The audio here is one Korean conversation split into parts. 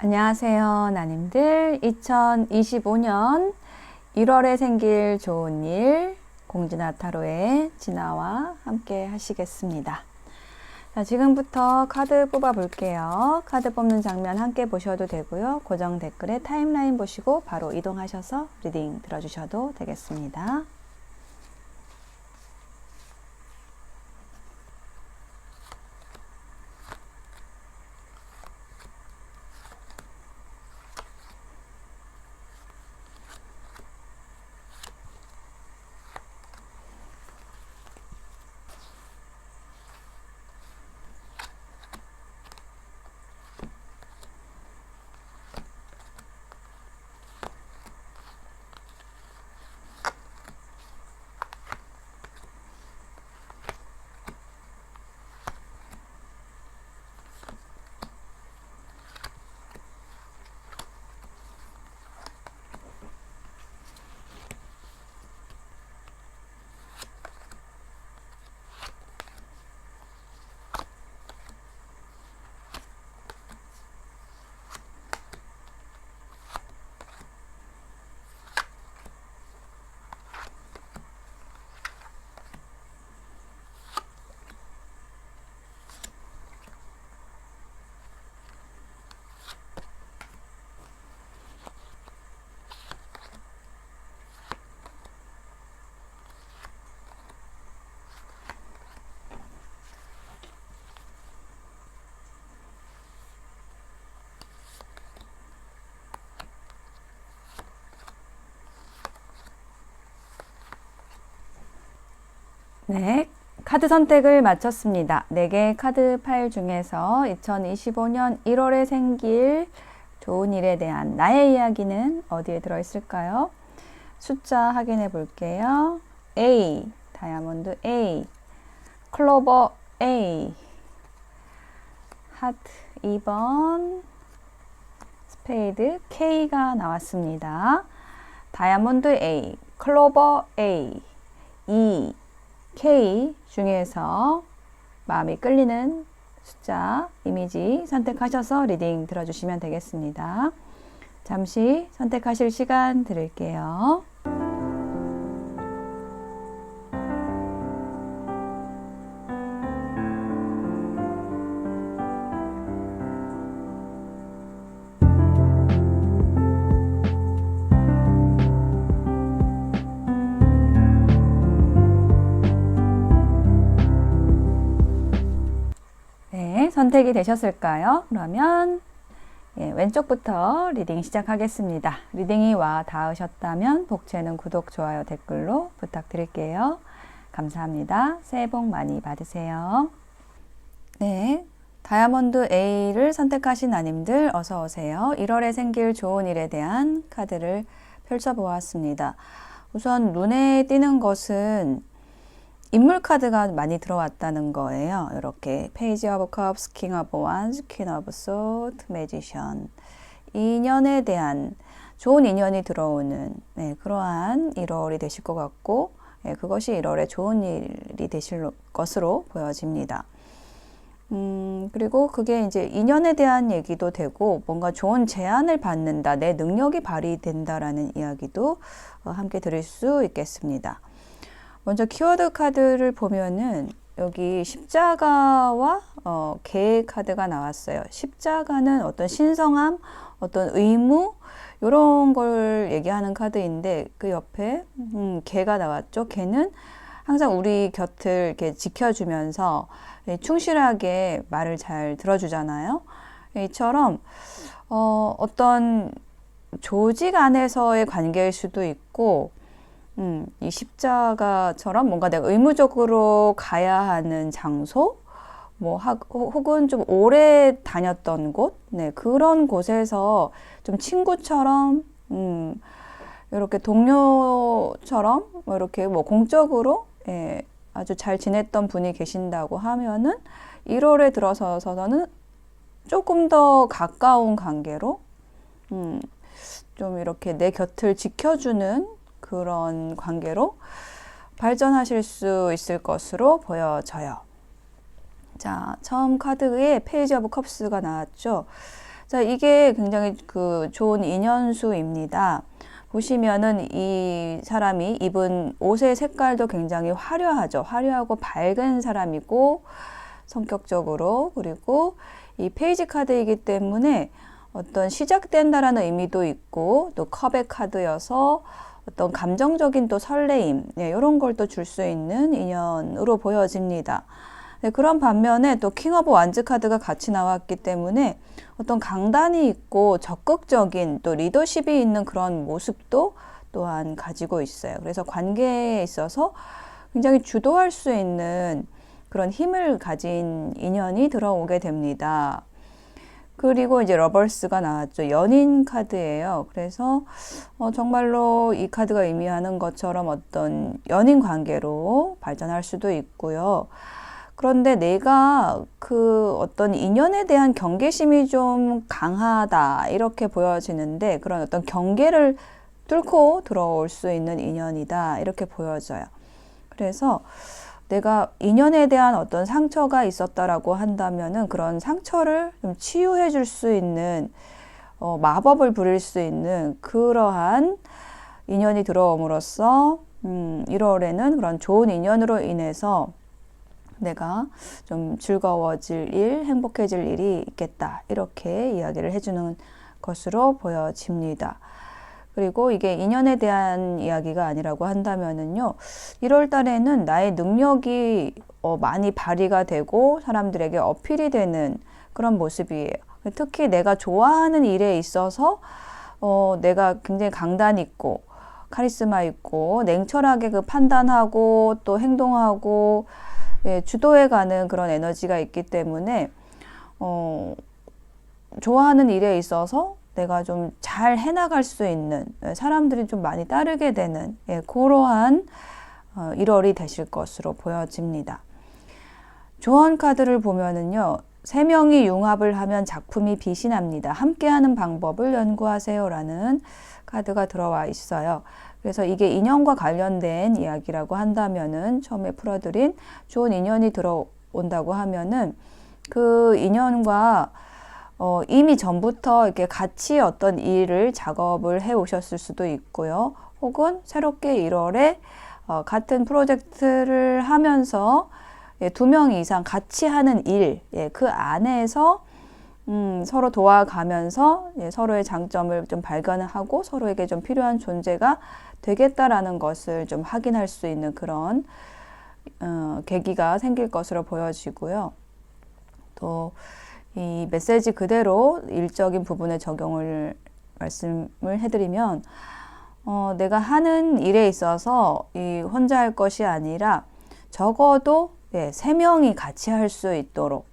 안녕하세요, 나님들. 2025년 1월에 생길 좋은 일, 공지나 타로의 진아와 함께 하시겠습니다. 자, 지금부터 카드 뽑아 볼게요. 카드 뽑는 장면 함께 보셔도 되고요. 고정 댓글에 타임라인 보시고 바로 이동하셔서 리딩 들어주셔도 되겠습니다. 네, 카드 선택을 마쳤습니다. 4개 카드 파일 중에서 2025년 1월에 생길 좋은 일에 대한 나의 이야기는 어디에 들어있을까요? 숫자 확인해 볼게요. A, 다이아몬드 A, 클로버 A, 하트 2번, 스페이드 K가 나왔습니다. 다이아몬드 A, 클로버 A, E, K 중에서 마음이 끌리는 숫자, 이미지 선택하셔서 리딩 들어주시면 되겠습니다. 잠시 선택하실 시간 드릴게요. 선택이 되셨을까요? 그러면 왼쪽부터 리딩 시작하겠습니다. 리딩이 와 닿으셨다면 복채는 구독, 좋아요, 댓글로 부탁드릴게요. 감사합니다. 새해 복 많이 받으세요. 네, 다이아몬드 A를 선택하신 아님들 어서 오세요. 1월에 생길 좋은 일에 대한 카드를 펼쳐보았습니다. 우선 눈에 띄는 것은 인물 카드가 많이 들어왔다는 거예요. 이렇게 페이지 오브 컵스, 킹 오브 원스, 퀸 오브 소드, 매지션. 인연에 대한 좋은 인연이 들어오는 그러한 1월이 되실 것 같고 그것이 1월에 좋은 일이 되실 것으로 보여집니다. 그리고 그게 이제 인연에 대한 얘기도 되고 뭔가 좋은 제안을 받는다, 내 능력이 발휘된다라는 이야기도 함께 들을 수 있겠습니다. 먼저 키워드 카드를 보면은 여기 십자가와 개 카드가 나왔어요. 십자가는 어떤 신성함, 어떤 의무 이런 걸 얘기하는 카드인데 그 옆에 개가 나왔죠. 개는 항상 우리 곁을 이렇게 지켜주면서 충실하게 말을 잘 들어주잖아요. 이처럼 어떤 조직 안에서의 관계일 수도 있고 이 십자가처럼 뭔가 내가 의무적으로 가야 하는 장소, 혹은 좀 오래 다녔던 곳, 그런 곳에서 좀 친구처럼, 이렇게 동료처럼, 이렇게 공적으로, 아주 잘 지냈던 분이 계신다고 하면은 1월에 들어서서는 조금 더 가까운 관계로, 좀 이렇게 내 곁을 지켜주는 그런 관계로 발전하실 수 있을 것으로 보여져요. 자, 처음 카드에 페이지 오브 컵스가 나왔죠. 자, 이게 굉장히 그 좋은 인연수입니다. 보시면은 이 사람이 입은 옷의 색깔도 굉장히 화려하죠. 화려하고 밝은 사람이고 성격적으로, 그리고 이 페이지 카드이기 때문에 어떤 시작된다라는 의미도 있고, 또 컵의 카드여서 어떤 감정적인 또 설레임, 이런 걸 또 줄 수 있는 인연으로 보여집니다. 그런 반면에 또 킹 오브 완즈 카드가 같이 나왔기 때문에 어떤 강단이 있고 적극적인 또 리더십이 있는 그런 모습도 또한 가지고 있어요. 그래서 관계에 있어서 굉장히 주도할 수 있는 그런 힘을 가진 인연이 들어오게 됩니다. 그리고 이제 러버스가 나왔죠. 연인 카드예요. 그래서 정말로 이 카드가 의미하는 것처럼 어떤 연인 관계로 발전할 수도 있고요. 그런데 내가 그 어떤 인연에 대한 경계심이 좀 강하다 이렇게 보여지는데, 그런 어떤 경계를 뚫고 들어올 수 있는 인연이다 이렇게 보여져요. 그래서 내가 인연에 대한 어떤 상처가 있었다라고 한다면은 그런 상처를 좀 치유해 줄 수 있는 마법을 부릴 수 있는 그러한 인연이 들어옴으로써 1월에는 그런 좋은 인연으로 인해서 내가 좀 즐거워질 일, 행복해질 일이 있겠다 이렇게 이야기를 해주는 것으로 보여집니다. 그리고 이게 인연에 대한 이야기가 아니라고 한다면은요, 1월 달에는 나의 능력이 많이 발휘가 되고 사람들에게 어필이 되는 그런 모습이에요. 특히 내가 좋아하는 일에 있어서 내가 굉장히 강단 있고 카리스마 있고 냉철하게 그 판단하고 또 행동하고 주도해가는 그런 에너지가 있기 때문에 좋아하는 일에 있어서 내가 좀 잘 해나갈 수 있는, 사람들이 좀 많이 따르게 되는 그러한 1월이 되실 것으로 보여집니다. 조언 카드를 보면은요, 3명이 융합을 하면 작품이 빛이 납니다. 함께하는 방법을 연구하세요 라는 카드가 들어와 있어요. 그래서 이게 인연과 관련된 이야기라고 한다면은, 처음에 풀어드린 좋은 인연이 들어온다고 하면은 그 인연과 이미 전부터 이렇게 같이 어떤 일을 작업을 해 오셨을 수도 있고요. 혹은 새롭게 1월에 같은 프로젝트를 하면서 2명 이상 같이 하는 일, 그 안에서 서로 도와가면서 서로의 장점을 좀 발견하고 서로에게 좀 필요한 존재가 되겠다라는 것을 좀 확인할 수 있는 그런 계기가 생길 것으로 보여지고요. 또 이 메시지 그대로 일적인 부분에 적용을 말씀을 해드리면, 내가 하는 일에 있어서 이 혼자 할 것이 아니라 적어도 3명이 같이 할 수 있도록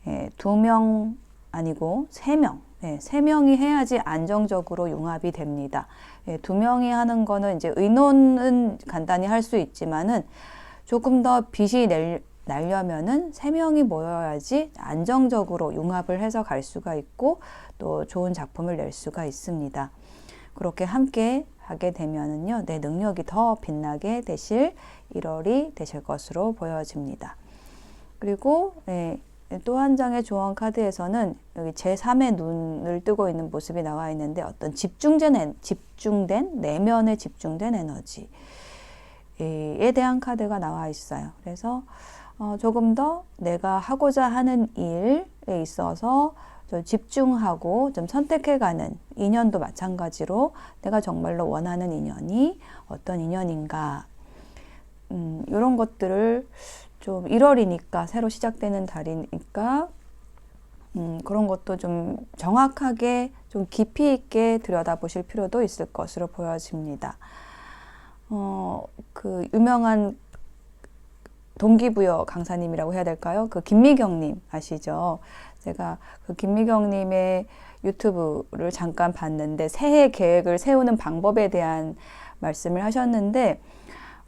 2명 아니고 3명, 3명이 해야지 안정적으로 융합이 됩니다. 2명이 하는 거는 이제 의논은 간단히 할 수 있지만은 조금 더 빛이 날려면은 3명이 모여야지 안정적으로 융합을 해서 갈 수가 있고 또 좋은 작품을 낼 수가 있습니다. 그렇게 함께 하게 되면은요, 내 능력이 더 빛나게 되실 1월이 되실 것으로 보여집니다. 그리고 또 한 장의 조언 카드에서는 여기 제3의 눈을 뜨고 있는 모습이 나와 있는데, 어떤 집중된 내면에 집중된 에너지에 대한 카드가 나와 있어요. 그래서 조금 더 내가 하고자 하는 일에 있어서 좀 집중하고 좀 선택해가는, 인연도 마찬가지로 내가 정말로 원하는 인연이 어떤 인연인가, 이런 것들을 좀 1월이니까 새로 시작되는 달이니까 그런 것도 좀 정확하게 좀 깊이 있게 들여다보실 필요도 있을 것으로 보여집니다. 그 유명한 동기부여 강사님이라고 해야 될까요? 그 김미경님 아시죠? 제가 그 김미경님의 유튜브를 잠깐 봤는데 새해 계획을 세우는 방법에 대한 말씀을 하셨는데,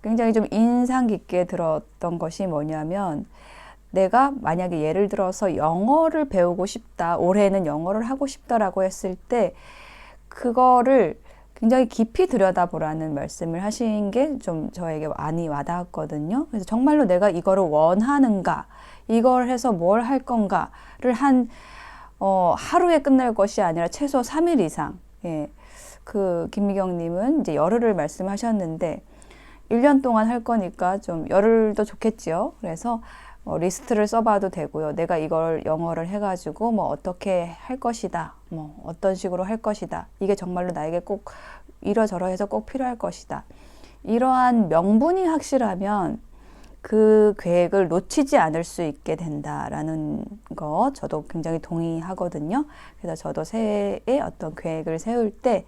굉장히 좀 인상 깊게 들었던 것이 뭐냐면, 내가 만약에 예를 들어서 영어를 배우고 싶다, 올해는 영어를 하고 싶다라고 했을 때 그거를 굉장히 깊이 들여다보라는 말씀을 하신 게 좀 저에게 많이 와닿았거든요. 그래서 정말로 내가 이거를 원하는가, 이걸 해서 뭘 할 건가를 한 하루에 끝날 것이 아니라 최소 3일 이상. 예. 그 김미경님은 이제 열흘을 말씀하셨는데 1년 동안 할 거니까 좀 열흘도 좋겠지요. 그래서 리스트를 써봐도 되고요. 내가 이걸 영어를 해가지고 뭐 어떻게 할 것이다. 뭐 어떤 식으로 할 것이다. 이게 정말로 나에게 꼭 이러저러해서 꼭 필요할 것이다. 이러한 명분이 확실하면 그 계획을 놓치지 않을 수 있게 된다라는 거 저도 굉장히 동의하거든요. 그래서 저도 새해에 어떤 계획을 세울 때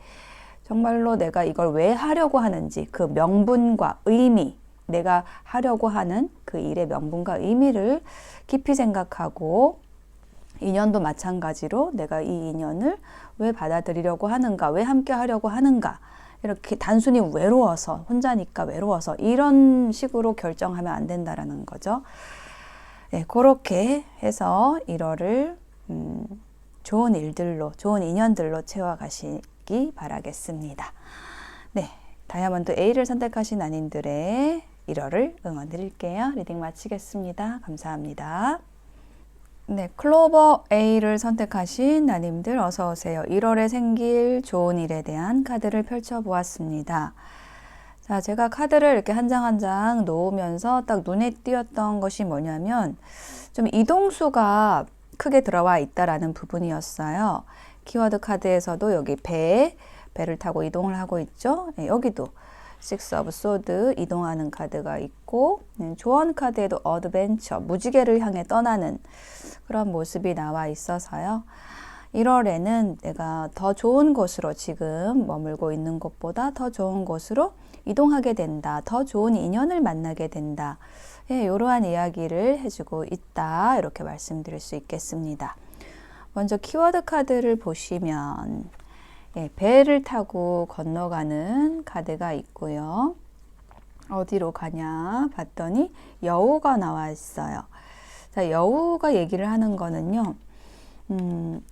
정말로 내가 이걸 왜 하려고 하는지 그 명분과 의미, 내가 하려고 하는 그 일의 명분과 의미를 깊이 생각하고 인연도 마찬가지로 내가 이 인연을 왜 받아들이려고 하는가, 왜 함께 하려고 하는가, 이렇게 단순히 외로워서, 혼자니까 외로워서 이런 식으로 결정하면 안 된다라는 거죠. 네, 그렇게 해서 1월을 좋은 일들로, 좋은 인연들로 채워가시기 바라겠습니다. 네, 다이아몬드 A를 선택하신 아님들의 1월을 응원 드릴게요. 리딩 마치겠습니다. 감사합니다. 네, 클로버 A를 선택하신 나님들 어서 오세요. 1월에 생길 좋은 일에 대한 카드를 펼쳐보았습니다. 자, 제가 카드를 이렇게 한 장 한 장 놓으면서 딱 눈에 띄었던 것이 뭐냐면 좀 이동수가 크게 들어와 있다라는 부분이었어요. 키워드 카드에서도 여기 배를 타고 이동을 하고 있죠. 네, 여기도 Six of Swords 이동하는 카드가 있고 조언 카드에도 어드벤처 무지개를 향해 떠나는 그런 모습이 나와 있어서요. 1월에는 내가 더 좋은 곳으로 지금 머물고 있는 곳보다 더 좋은 곳으로 이동하게 된다. 더 좋은 인연을 만나게 된다. 예, 이러한 이야기를 해주고 있다. 이렇게 말씀드릴 수 있겠습니다. 먼저 키워드 카드를 보시면 예, 배를 타고 건너가는 카드가 있고요. 어디로 가냐 봤더니 여우가 나와 있어요. 자, 여우가 얘기를 하는 거는요.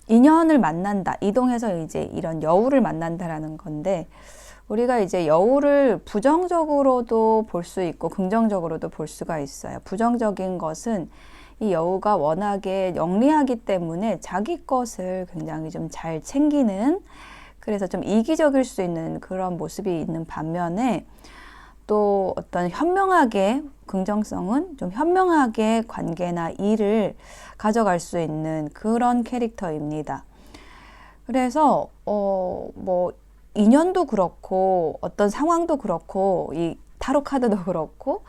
인연을 만난다. 이동해서 이제 이런 여우를 만난다라는 건데 우리가 이제 여우를 부정적으로도 볼 수 있고 긍정적으로도 볼 수가 있어요. 부정적인 것은 이 여우가 워낙에 영리하기 때문에 자기 것을 굉장히 좀 잘 챙기는 그래서 좀 이기적일 수 있는 그런 모습이 있는 반면에 또 어떤 현명하게 긍정성은 좀 현명하게 관계나 일을 가져갈 수 있는 그런 캐릭터입니다. 그래서 뭐 인연도 그렇고 어떤 상황도 그렇고 이 타로 카드도 그렇고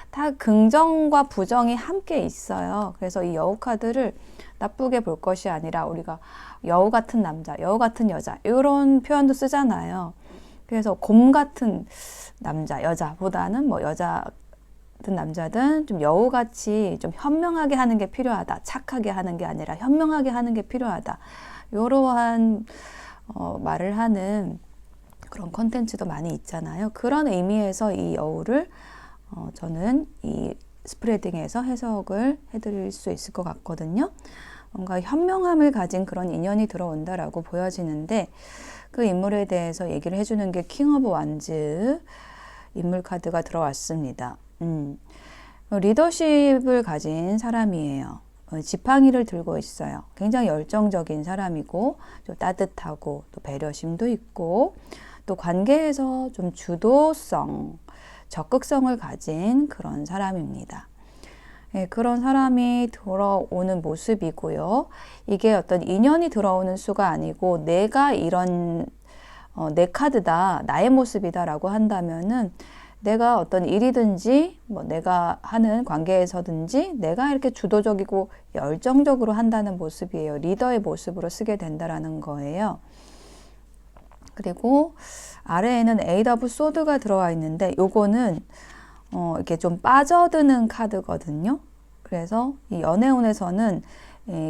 다 긍정과 부정이 함께 있어요. 그래서 이 여우 카드를 나쁘게 볼 것이 아니라 우리가 여우 같은 남자, 여우 같은 여자 이런 표현도 쓰잖아요. 그래서 곰 같은 남자, 여자보다는 뭐 여자 든 남자든 좀 여우같이 좀 현명하게 하는 게 필요하다. 착하게 하는 게 아니라 현명하게 하는 게 필요하다. 이러한 말을 하는 그런 컨텐츠도 많이 있잖아요. 그런 의미에서 이 여우를 저는 이 스프레딩에서 해석을 해드릴 수 있을 것 같거든요. 뭔가 현명함을 가진 그런 인연이 들어온다라고 보여지는데 그 인물에 대해서 얘기를 해주는 게 킹 오브 완즈 인물 카드가 들어왔습니다. 리더십을 가진 사람이에요. 지팡이를 들고 있어요. 굉장히 열정적인 사람이고 좀 따뜻하고 또 배려심도 있고 또 관계에서 좀 주도성, 적극성을 가진 그런 사람입니다. 네, 그런 사람이 들어오는 모습이고요. 이게 어떤 인연이 들어오는 수가 아니고 내가 이런 내 카드다, 나의 모습이다 라고 한다면은 내가 어떤 일이든지 뭐 내가 하는 관계에서든지 내가 이렇게 주도적이고 열정적으로 한다는 모습이에요. 리더의 모습으로 쓰게 된다라는 거예요. 그리고 아래에는 에이드 오브 소드가 들어와 있는데 요거는 이렇게 좀 빠져드는 카드거든요. 그래서 이 연애운에서는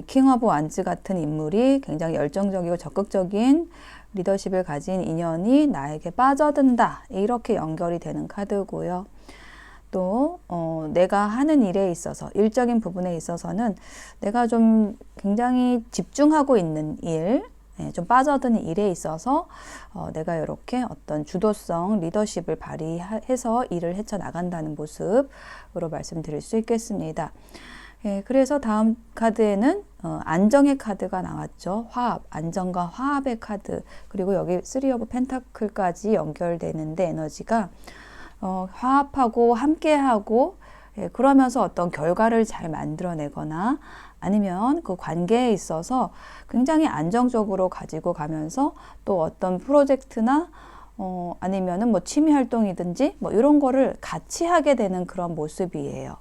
킹 오브 완즈 같은 인물이 굉장히 열정적이고 적극적인 리더십을 가진 인연이 나에게 빠져든다. 이렇게 연결이 되는 카드고요. 또 내가 하는 일에 있어서 일적인 부분에 있어서는 내가 좀 굉장히 집중하고 있는 일, 좀 빠져드는 일에 있어서 내가 이렇게 어떤 주도성, 리더십을 발휘해서 일을 헤쳐나간다는 모습으로 말씀드릴 수 있겠습니다. 예, 그래서 다음 카드에는 안정의 카드가 나왔죠. 화합, 안정과 화합의 카드. 그리고 여기 3 오브 펜타클까지 연결되는데 에너지가 화합하고 함께하고 예, 그러면서 어떤 결과를 잘 만들어내거나 아니면 그 관계에 있어서 굉장히 안정적으로 가지고 가면서 또 어떤 프로젝트나 아니면은 뭐 취미 활동이든지 뭐 이런 거를 같이 하게 되는 그런 모습이에요.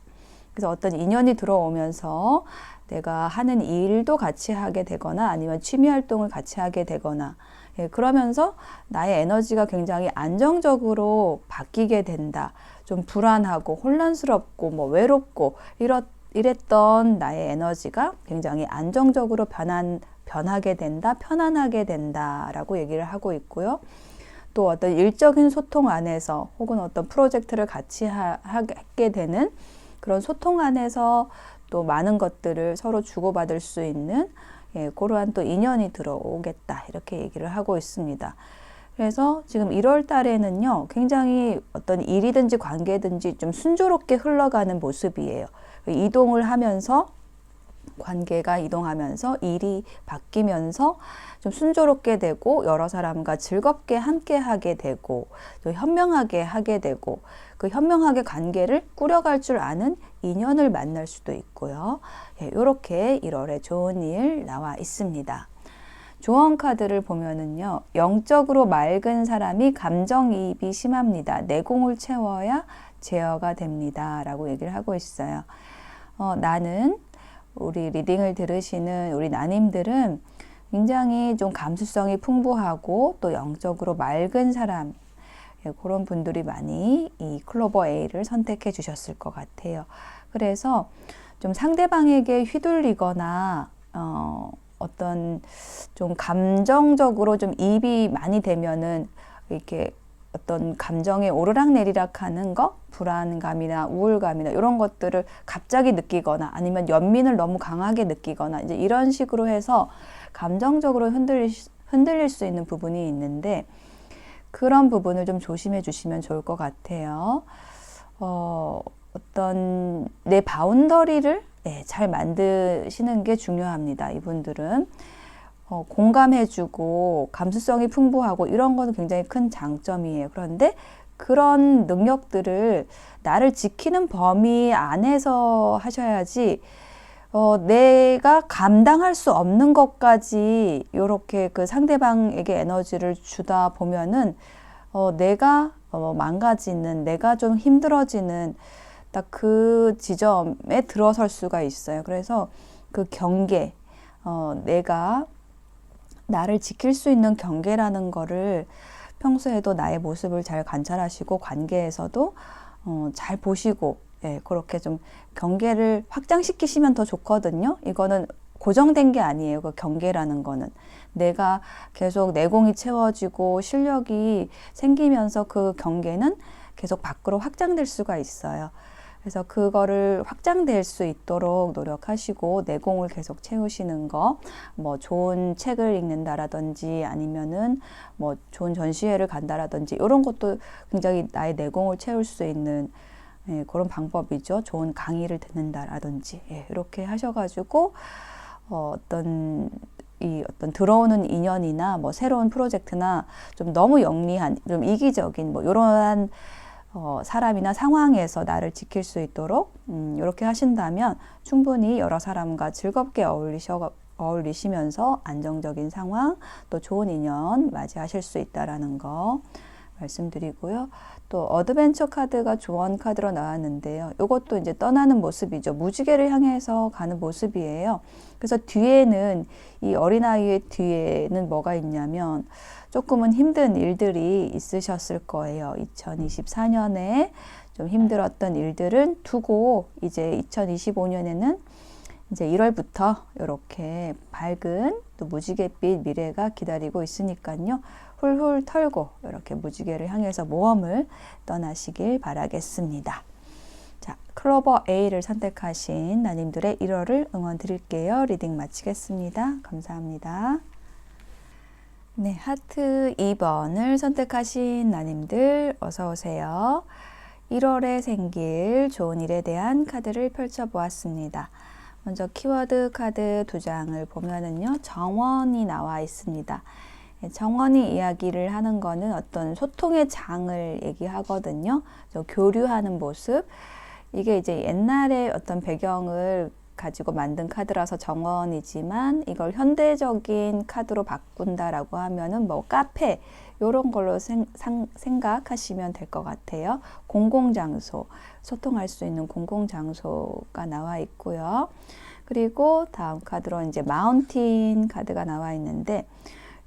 그래서 어떤 인연이 들어오면서 내가 하는 일도 같이 하게 되거나 아니면 취미 활동을 같이 하게 되거나 예, 그러면서 나의 에너지가 굉장히 안정적으로 바뀌게 된다. 좀 불안하고 혼란스럽고 뭐 외롭고 이랬던 나의 에너지가 굉장히 안정적으로 변하게 된다, 편안하게 된다라고 얘기를 하고 있고요. 또 어떤 일적인 소통 안에서 혹은 어떤 프로젝트를 같이 하게 되는 그런 소통 안에서 또 많은 것들을 서로 주고받을 수 있는 예, 그러한 또 인연이 들어오겠다 이렇게 얘기를 하고 있습니다. 그래서 지금 1월 달에는요 굉장히 어떤 일이든지 관계든지 좀 순조롭게 흘러가는 모습이에요. 이동을 하면서 관계가 이동하면서 일이 바뀌면서 좀 순조롭게 되고 여러 사람과 즐겁게 함께 하게 되고 또 현명하게 하게 되고 그 현명하게 관계를 꾸려갈 줄 아는 인연을 만날 수도 있고요. 예, 이렇게 1월에 좋은 일 나와 있습니다. 조언 카드를 보면은요. 영적으로 맑은 사람이 감정이입이 심합니다. 내공을 채워야 제어가 됩니다. 라고 얘기를 하고 있어요. 나는 우리 리딩을 들으시는 우리 나님들은 굉장히 좀 감수성이 풍부하고 또 영적으로 맑은 사람 예, 그런 분들이 많이 이 클로버 A를 선택해 주셨을 것 같아요. 그래서 좀 상대방에게 휘둘리거나 어떤 좀 감정적으로 좀 이입이 많이 되면은 이렇게 어떤 감정에 오르락내리락 하는 거, 불안감이나 우울감이나 이런 것들을 갑자기 느끼거나 아니면 연민을 너무 강하게 느끼거나 이제 이런 식으로 해서 감정적으로 흔들릴 수 있는 부분이 있는데 그런 부분을 좀 조심해 주시면 좋을 것 같아요. 어떤 내 바운더리를 잘 만드시는 게 중요합니다. 이분들은. 공감해주고 감수성이 풍부하고 이런 거는 굉장히 큰 장점이에요. 그런데 그런 능력들을 나를 지키는 범위 안에서 하셔야지 내가 감당할 수 없는 것까지 이렇게 그 상대방에게 에너지를 주다 보면은 내가 망가지는 내가 좀 힘들어지는 딱 그 지점에 들어설 수가 있어요. 그래서 그 경계 내가 나를 지킬 수 있는 경계라는 거를 평소에도 나의 모습을 잘 관찰하시고 관계에서도 잘 보시고 예, 그렇게 좀 경계를 확장시키시면 더 좋거든요. 이거는 고정된 게 아니에요. 그 경계라는 거는 내가 계속 내공이 채워지고 실력이 생기면서 그 경계는 계속 밖으로 확장될 수가 있어요. 그래서 그거를 확장될 수 있도록 노력하시고 내공을 계속 채우시는 거, 뭐 좋은 책을 읽는다라든지 아니면은 뭐 좋은 전시회를 간다라든지 이런 것도 굉장히 나의 내공을 채울 수 있는 예, 그런 방법이죠. 좋은 강의를 듣는다라든지 예, 이렇게 하셔가지고 어떤 들어오는 인연이나 뭐 새로운 프로젝트나 좀 너무 영리한 좀 이기적인 뭐 이러한 사람이나 상황에서 나를 지킬 수 있도록 이렇게 하신다면 충분히 여러 사람과 즐겁게 어울리시면서 안정적인 상황 또 좋은 인연 맞이하실 수 있다라는 거 말씀드리고요. 또 어드벤처 카드가 조언 카드로 나왔는데요. 이것도 이제 떠나는 모습이죠. 무지개를 향해서 가는 모습이에요. 그래서 뒤에는 이 어린아이의 뒤에는 뭐가 있냐면 조금은 힘든 일들이 있으셨을 거예요. 2024년에 좀 힘들었던 일들은 두고 이제 2025년에는 이제 1월부터 이렇게 밝은 또 무지갯빛 미래가 기다리고 있으니까요. 훌훌 털고 이렇게 무지개를 향해서 모험을 떠나시길 바라겠습니다. 자, 클로버 A를 선택하신 나님들의 1월을 응원 드릴게요. 리딩 마치겠습니다. 감사합니다. 네, 하트 2번을 선택하신 나님들 어서 오세요. 1월에 생길 좋은 일에 대한 카드를 펼쳐보았습니다. 먼저 키워드 카드 2장을 보면은요, 정원이 나와 있습니다. 정원이 이야기를 하는 거는 어떤 소통의 장을 얘기하거든요. 교류하는 모습. 이게 이제 옛날에 어떤 배경을 가지고 만든 카드라서 정원이지만 이걸 현대적인 카드로 바꾼다라고 하면은 뭐 카페 이런 걸로 생각하시면 될 것 같아요. 공공장소, 소통할 수 있는 공공장소가 나와 있고요. 그리고 다음 카드로 이제 마운틴 카드가 나와 있는데,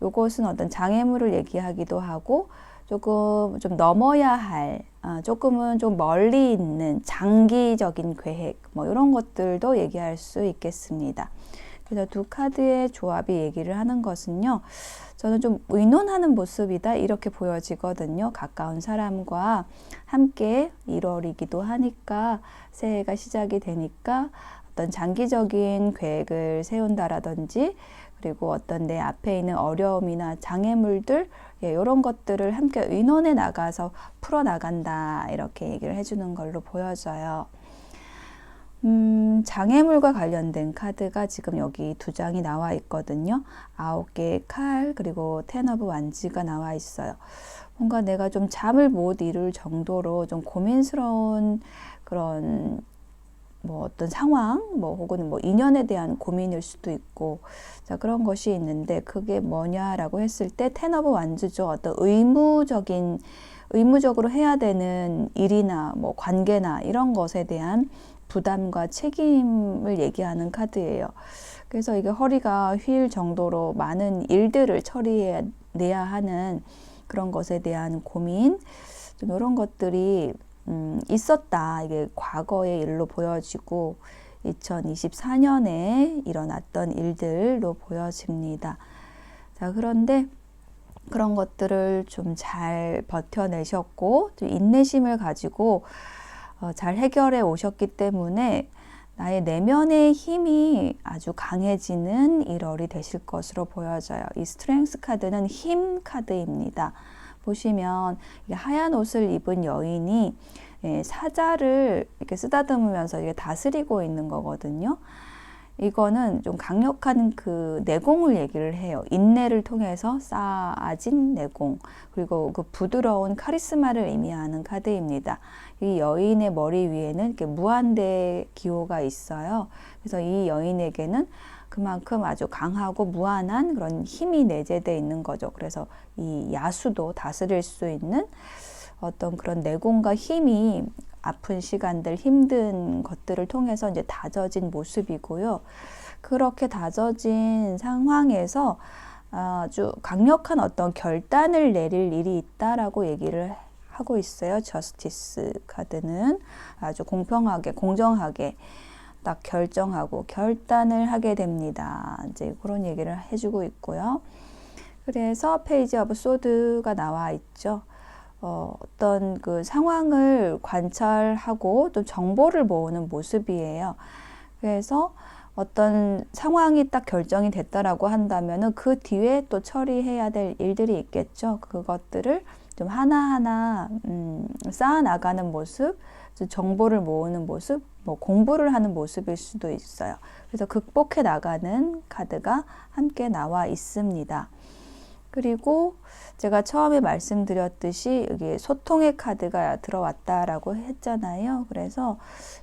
요것은 어떤 장애물을 얘기하기도 하고 조금 좀 넘어야 할, 조금은 좀 멀리 있는 장기적인 계획, 뭐 이런 것들도 얘기할 수 있겠습니다. 그래서 두 카드의 조합이 얘기를 하는 것은요, 저는 좀 의논하는 모습이다 이렇게 보여지거든요. 가까운 사람과 함께 1월이기도 하니까, 새해가 시작이 되니까 어떤 장기적인 계획을 세운다라든지, 그리고 어떤 내 앞에 있는 어려움이나 장애물들, 이런 것들을 함께 의논해 나가서 풀어나간다 이렇게 얘기를 해주는 걸로 보여져요. 장애물과 관련된 카드가 지금 여기 2장이 나와 있거든요. 9개의 칼, 그리고 10 오브 완즈가 나와 있어요. 뭔가 내가 좀 잠을 못 이룰 정도로 좀 고민스러운 그런 뭐 어떤 상황, 뭐 혹은 뭐 인연에 대한 고민일 수도 있고, 자, 그런 것이 있는데, 그게 뭐냐라고 했을 때 10 오브 완즈죠. 어떤 의무적으로 해야 되는 일이나 뭐 관계나 이런 것에 대한 부담과 책임을 얘기하는 카드예요. 그래서 이게 허리가 휠 정도로 많은 일들을 처리해내야 하는 그런 것에 대한 고민, 좀 이런 것들이 있었다. 이게 과거의 일로 보여지고 2024년에 일어났던 일들로 보여집니다. 자, 그런데 그런 것들을 좀 잘 버텨내셨고, 좀 인내심을 가지고 잘 해결해 오셨기 때문에 나의 내면의 힘이 아주 강해지는 1월이 되실 것으로 보여져요. 이 스트렝스 카드는 힘 카드입니다. 보시면 하얀 옷을 입은 여인이 사자를 이렇게 쓰다듬으면서 이게 다스리고 있는 거거든요. 이거는 좀 강력한 그 내공을 얘기를 해요. 인내를 통해서 쌓아진 내공, 그리고 그 부드러운 카리스마를 의미하는 카드입니다. 이 여인의 머리 위에는 이렇게 무한대 기호가 있어요. 그래서 이 여인에게는 그만큼 아주 강하고 무한한 그런 힘이 내재되어 있는 거죠. 그래서 이 야수도 다스릴 수 있는 어떤 그런 내공과 힘이 아픈 시간들, 힘든 것들을 통해서 이제 다져진 모습이고요. 그렇게 다져진 상황에서 아주 강력한 어떤 결단을 내릴 일이 있다라고 얘기를 하고 있어요. 저스티스 카드는 아주 공평하게, 공정하게 딱 결정하고 결단을 하게 됩니다. 이제 그런 얘기를 해주고 있고요. 그래서 페이지 오브 소드가 나와 있죠. 어떤 그 상황을 관찰하고 또 정보를 모으는 모습이에요. 그래서 어떤 상황이 딱 결정이 됐다라고 한다면은 그 뒤에 또 처리해야 될 일들이 있겠죠. 그것들을 좀 하나하나 쌓아나가는 모습, 정보를 모으는 모습, 뭐 공부를 하는 모습일 수도 있어요. 그래서 극복해 나가는 카드가 함께 나와 있습니다. 그리고 제가 처음에 말씀드렸듯이 여기 소통의 카드가 들어왔다라고 했잖아요. 그래서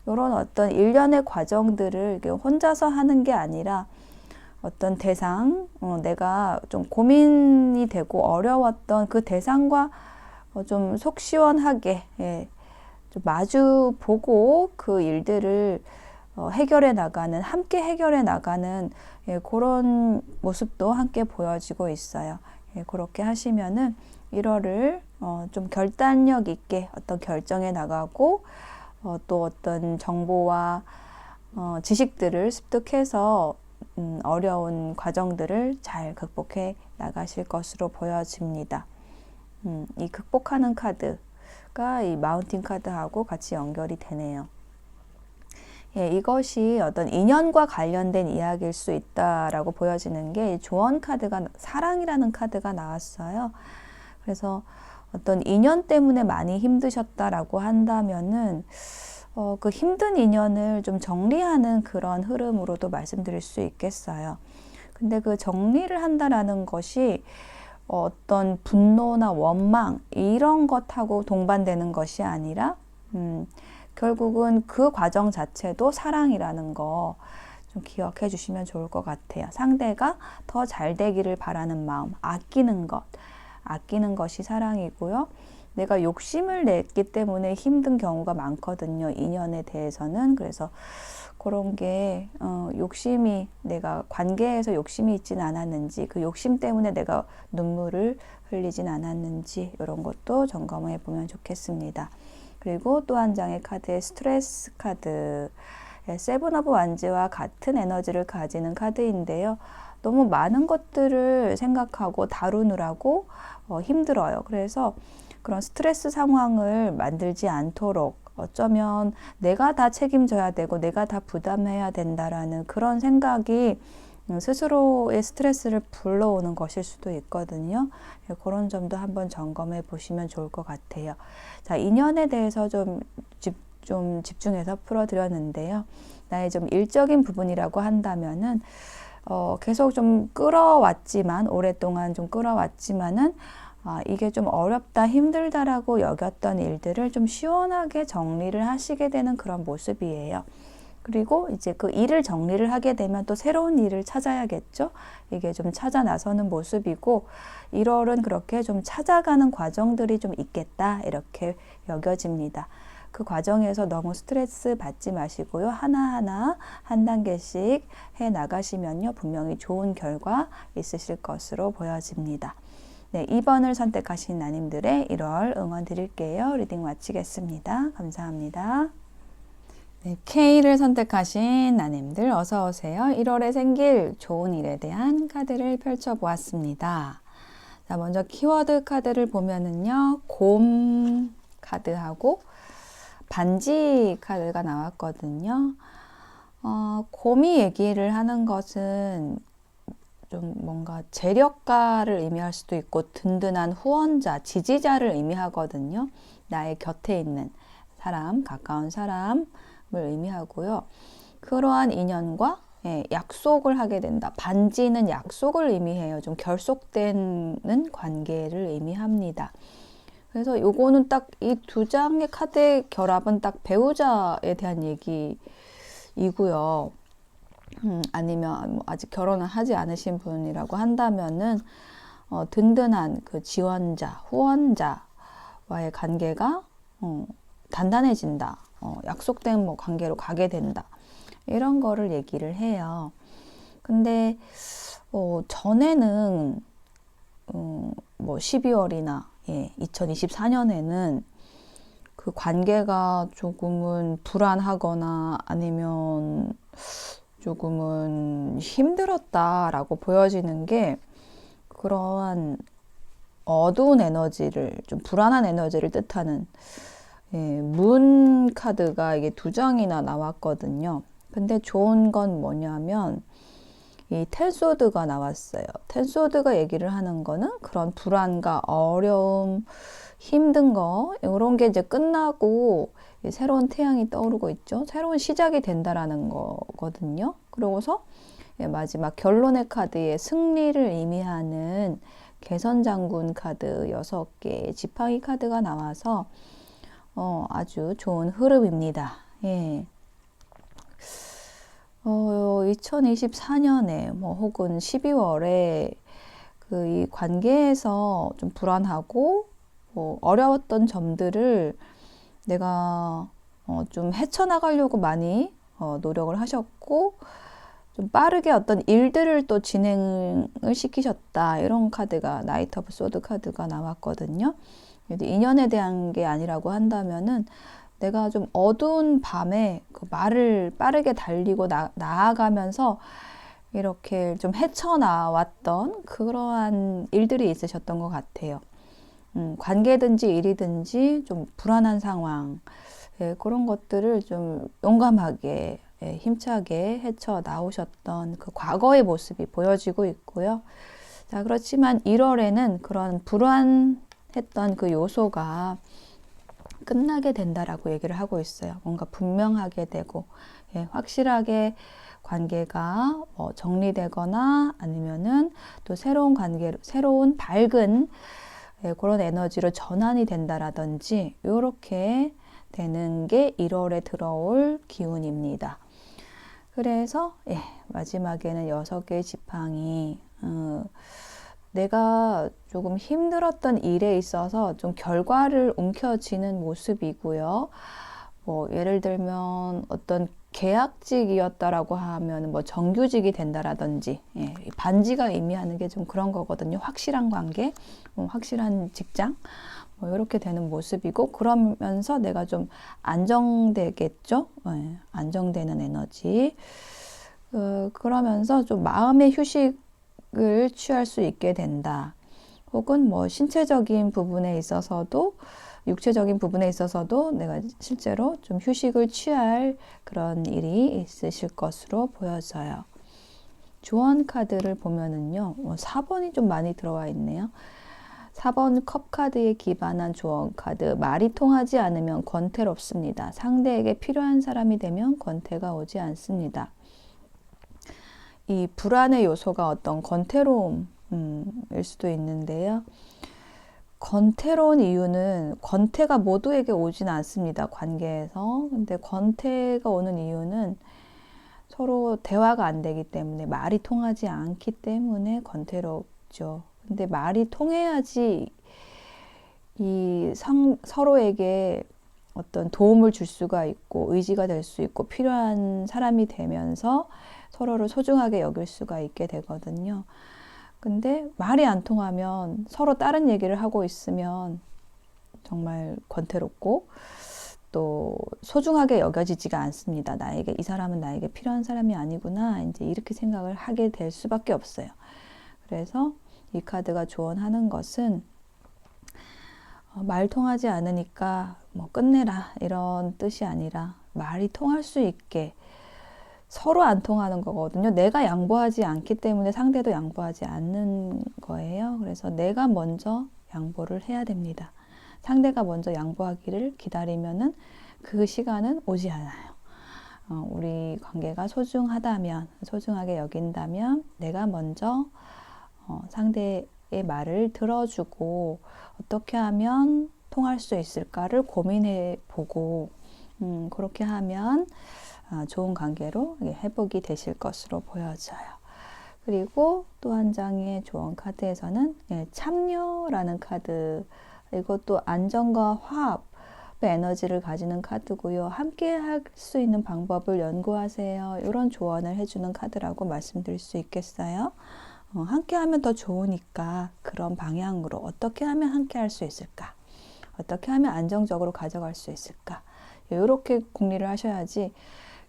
이런 어떤 일련의 과정들을 혼자서 하는 게 아니라 어떤 대상, 내가 좀 고민이 되고 어려웠던 그 대상과 좀 속 시원하게 좀 마주 보고 그 일들을 해결해 나가는, 함께 해결해 나가는 그런 모습도 함께 보여지고 있어요. 그렇게 하시면은 1월을 좀 결단력 있게 어떤 결정해 나가고 또 어떤 정보와 지식들을 습득해서 어려운 과정들을 잘 극복해 나가실 것으로 보여집니다. 이 극복하는 카드가 이 마운틴 카드하고 같이 연결이 되네요. 이것이 어떤 인연과 관련된 이야기일 수 있다라고 보여지는 게 조언 카드가, 사랑이라는 카드가 나왔어요. 그래서 어떤 인연 때문에 많이 힘드셨다라고 한다면은 그 힘든 인연을 좀 정리하는 그런 흐름으로도 말씀드릴 수 있겠어요. 근데 그 정리를 한다라는 것이 어떤 분노나 원망 이런 것하고 동반되는 것이 아니라 결국은 그 과정 자체도 사랑이라는 거 좀 기억해 주시면 좋을 것 같아요. 상대가 더 잘 되기를 바라는 마음, 아끼는 것이 사랑이고요. 내가 욕심을 냈기 때문에 힘든 경우가 많거든요. 인연에 대해서는. 그래서 그런 게 욕심이 내가 관계에서 욕심이 있진 않았는지 그 욕심 때문에 내가 눈물을 흘리진 않았는지 이런 것도 점검해 보면 좋겠습니다. 그리고 또 한 장의 카드의 스트레스 카드 세븐 오브 완즈와 같은 에너지를 가지는 카드인데요. 너무 많은 것들을 생각하고 다루느라고 힘들어요. 그래서 그런 스트레스 상황을 만들지 않도록 어쩌면 내가 다 책임져야 되고 내가 다 부담해야 된다라는 그런 생각이 스스로의 스트레스를 불러오는 것일 수도 있거든요. 그런 점도 한번 점검해 보시면 좋을 것 같아요. 자, 인연에 대해서 좀 집중해서 풀어드렸는데요. 나의 좀 일적인 부분이라고 한다면은 계속 좀 끌어왔지만 오랫동안 좀 끌어왔지만은 이게 좀 어렵다 힘들다라고 여겼던 일들을 좀 시원하게 정리를 하시게 되는 그런 모습이에요. 그리고 이제 그 일을 정리를 하게 되면 또 새로운 일을 찾아야겠죠. 이게 좀 찾아 나서는 모습이고 1월은 그렇게 좀 찾아가는 과정들이 좀 있겠다 이렇게 여겨집니다. 그 과정에서 너무 스트레스 받지 마시고요. 하나하나 한 단계씩 해 나가시면요. 분명히 좋은 결과 있으실 것으로 보여집니다. 네, 2번을 선택하신 나님들의 1월 응원 드릴게요. 리딩 마치겠습니다. 감사합니다. 네, K를 선택하신 나님들 어서 오세요. 1월에 생길 좋은 일에 대한 카드를 펼쳐보았습니다. 자, 먼저 키워드 카드를 보면은요. 곰 카드하고 반지 카드가 나왔거든요. 곰이 얘기를 하는 것은 좀 뭔가 재력가를 의미할 수도 있고 든든한 후원자, 지지자를 의미하거든요. 나의 곁에 있는 사람, 가까운 사람을 의미하고요. 그러한 인연과 약속을 하게 된다. 반지는 약속을 의미해요. 좀 결속되는 관계를 의미합니다. 그래서 요거는 딱 이 두 장의 카드의 결합은 딱 배우자에 대한 얘기이고요. 아니면 뭐 아직 결혼을 하지 않으신 분이라고 한다면은 든든한 그 지원자, 후원자와의 관계가 단단해진다. 약속된 뭐 관계로 가게 된다. 이런 거를 얘기를 해요. 근데 전에는 뭐 12월이나 2024년에는 그 관계가 조금은 불안하거나 아니면 조금은 힘들었다라고 보여지는 게 그러한 어두운 에너지를 좀 불안한 에너지를 뜻하는 문 카드가 이게 두 장이나 나왔거든요. 근데 좋은 건 뭐냐면 이 텐소드가 나왔어요. 텐소드가 얘기를 하는 거는 그런 불안과 어려움, 힘든 거 이런 게 이제 끝나고 새로운 태양이 떠오르고 있죠. 새로운 시작이 된다라는 거거든요. 그러고서 마지막 결론의 카드의 승리를 의미하는 개선장군 카드 6개의 지팡이 카드가 나와서 아주 좋은 흐름입니다. 예. 2024년에 뭐 혹은 12월에 그 이 관계에서 좀 불안하고 어려웠던 점들을 내가 좀 헤쳐나가려고 많이 노력을 하셨고 좀 빠르게 어떤 일들을 또 진행을 시키셨다. 이런 카드가 나이트 오브 소드 카드가 나왔거든요. 인연에 대한 게 아니라고 한다면은 내가 좀 어두운 밤에 그 말을 빠르게 달리고 나아가면서 이렇게 좀 헤쳐나왔던 그러한 일들이 있으셨던 것 같아요. 관계든지 일이든지 좀 불안한 상황, 그런 것들을 좀 용감하게, 힘차게 헤쳐 나오셨던 그 과거의 모습이 보여지고 있고요. 자, 그렇지만 1월에는 그런 불안, 했던 그 요소가 끝나게 된다라고 얘기를 하고 있어요. 뭔가 분명하게 되고, 예, 확실하게 관계가 정리되거나 아니면은 또 새로운 관계로, 새로운 밝은, 예, 그런 에너지로 전환이 된다라든지, 이렇게 되는 게 1월에 들어올 기운입니다. 그래서, 예, 마지막에는 6개의 지팡이, 내가 조금 힘들었던 일에 있어서 좀 결과를 움켜쥐는 모습이고요. 뭐 예를 들면 어떤 계약직이었다라고 하면 뭐 정규직이 된다라든지, 예, 반지가 의미하는 게 좀 그런 거거든요. 확실한 관계, 확실한 직장, 뭐 이렇게 되는 모습이고, 그러면서 내가 좀 안정되겠죠. 예, 안정되는 에너지. 그러면서 좀 마음의 휴식을 취할 수 있게 된다. 혹은 뭐 신체적인 부분에 있어서도, 육체적인 부분에 있어서도 내가 실제로 좀 휴식을 취할 그런 일이 있으실 것으로 보여져요. 조언 카드를 보면은요, 4번이 좀 많이 들어와 있네요. 4번 컵 카드에 기반한 조언 카드. 말이 통하지 않으면 권태롭습니다. 상대에게 필요한 사람이 되면 권태가 오지 않습니다. 이 불안의 요소가 어떤 권태로움일 수도 있는데요. 권태로운 이유는 권태가 모두에게 오진 않습니다. 관계에서. 근데 권태가 오는 이유는 서로 대화가 안 되기 때문에, 말이 통하지 않기 때문에 권태롭죠. 근데 말이 통해야지 서로에게 어떤 도움을 줄 수가 있고 의지가 될 수 있고 필요한 사람이 되면서 서로를 소중하게 여길 수가 있게 되거든요. 근데 말이 안 통하면 서로 다른 얘기를 하고 있으면 정말 권태롭고 또 소중하게 여겨지지가 않습니다. 나에게, 이 사람은 나에게 필요한 사람이 아니구나, 이제 이렇게 생각을 하게 될 수밖에 없어요. 그래서 이 카드가 조언하는 것은 말 통하지 않으니까 뭐 끝내라, 이런 뜻이 아니라 말이 통할 수 있게, 서로 안 통하는 거거든요. 내가 양보하지 않기 때문에 상대도 양보하지 않는 거예요. 그래서 내가 먼저 양보를 해야 됩니다. 상대가 먼저 양보하기를 기다리면은 그 시간은 오지 않아요. 우리 관계가 소중하다면, 소중하게 여긴다면 내가 먼저 상대의 말을 들어주고 어떻게 하면 통할 수 있을까를 고민해 보고, 그렇게 하면 좋은 관계로 회복이 되실 것으로 보여져요. 그리고 또 한 장의 조언 카드에서는 참여라는 카드, 이것도 안정과 화합의 에너지를 가지는 카드고요. 함께 할 수 있는 방법을 연구하세요. 이런 조언을 해주는 카드라고 말씀드릴 수 있겠어요. 함께 하면 더 좋으니까 그런 방향으로 어떻게 하면 함께 할 수 있을까? 어떻게 하면 안정적으로 가져갈 수 있을까? 이렇게 궁리를 하셔야지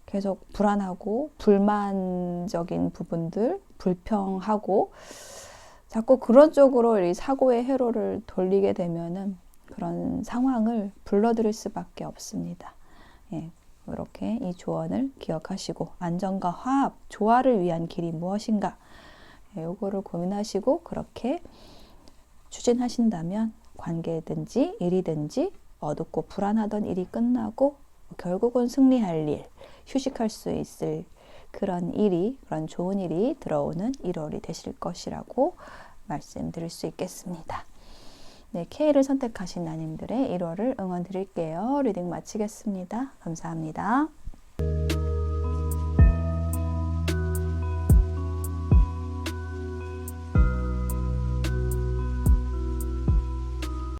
계속 불안하고 불만적인 부분들, 불평하고 자꾸 그런 쪽으로 이 사고의 회로를 돌리게 되면은 그런 상황을 불러들일 수밖에 없습니다. 예, 이렇게 이 조언을 기억하시고, 안정과 화합, 조화를 위한 길이 무엇인가, 요거를 고민하시고 그렇게 추진하신다면 관계든지 일이든지 어둡고 불안하던 일이 끝나고 결국은 승리할 일, 휴식할 수 있을 그런 일이, 그런 좋은 일이 들어오는 1월이 되실 것이라고 말씀드릴 수 있겠습니다. 네, K를 선택하신 나님들의 1월을 응원 드릴게요. 리딩 마치겠습니다. 감사합니다.